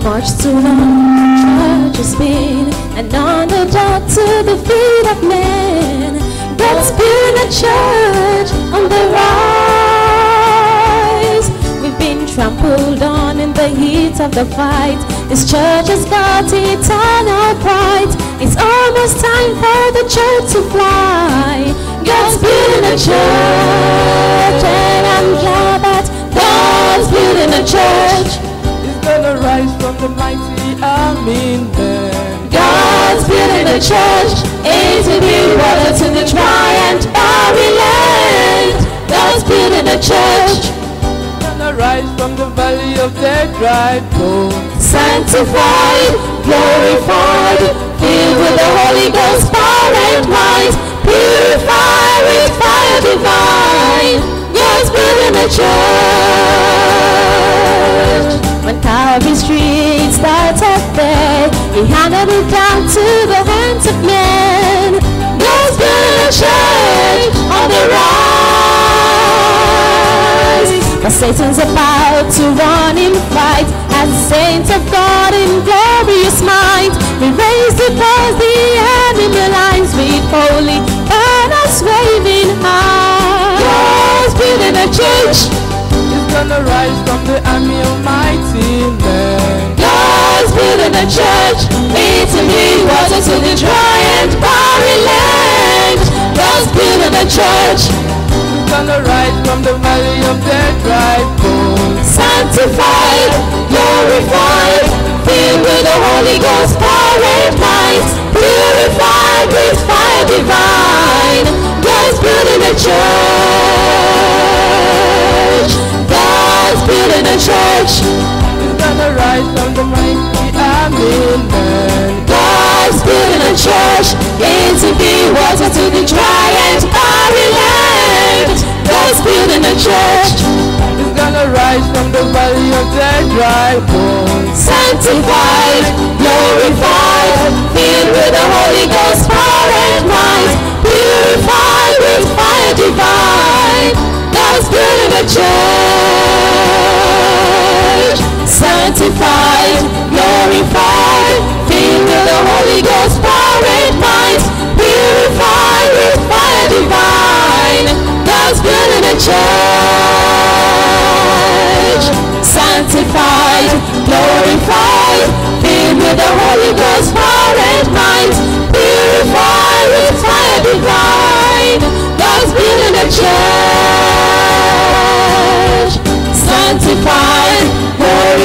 much too long church has been an underdog to the feet of men. God's building a church on the rise. We've been trampled on in the heat of the fight. This church has got eternal pride. It's almost time for the church to fly. God's building a church, and I'm glad that God's building a church. He's gonna rise from the mighty army men. God's building a church, A to B, water to the dry and barren land. God's building a church. He's gonna rise from the valley of dead dry bones. Sanctified, glorified, filled with the Holy Ghost power and might, purified with fire divine. God's building a church. When Calvary Street started there, He handed it down to the hands of men. God's building a church on the rise. But Satan's about to run in fight, as saints of God in glorious might. We raise the cause the enemy lines with holy banners waving high. God's building a church. He's gonna rise from the army of mighty men. God's building a church, meeting me water to the dry and barren land. God's building a church. He's gonna rise from the valley of dead dry bones. Sanctified, glorified, filled with the Holy Ghost power and might, purified with fire divine. God's building a church. God's building a church. He's gonna rise from the mighty army men. God's building a church, into be water to the dry and barren land. God's building a church. He's gonna rise from the valley of dead dry bones. Sanctified, glorified, filled with the Holy Ghost power and might, purified with fire divine. God's building a church. Sanctified, glorified, filled with the Holy Ghost power and might, purified with fire divine. God's building a church. Sanctified, glorified, filled with the Holy Ghost power and might, purified with fire divine. God's building a church. Sanctified, glorified,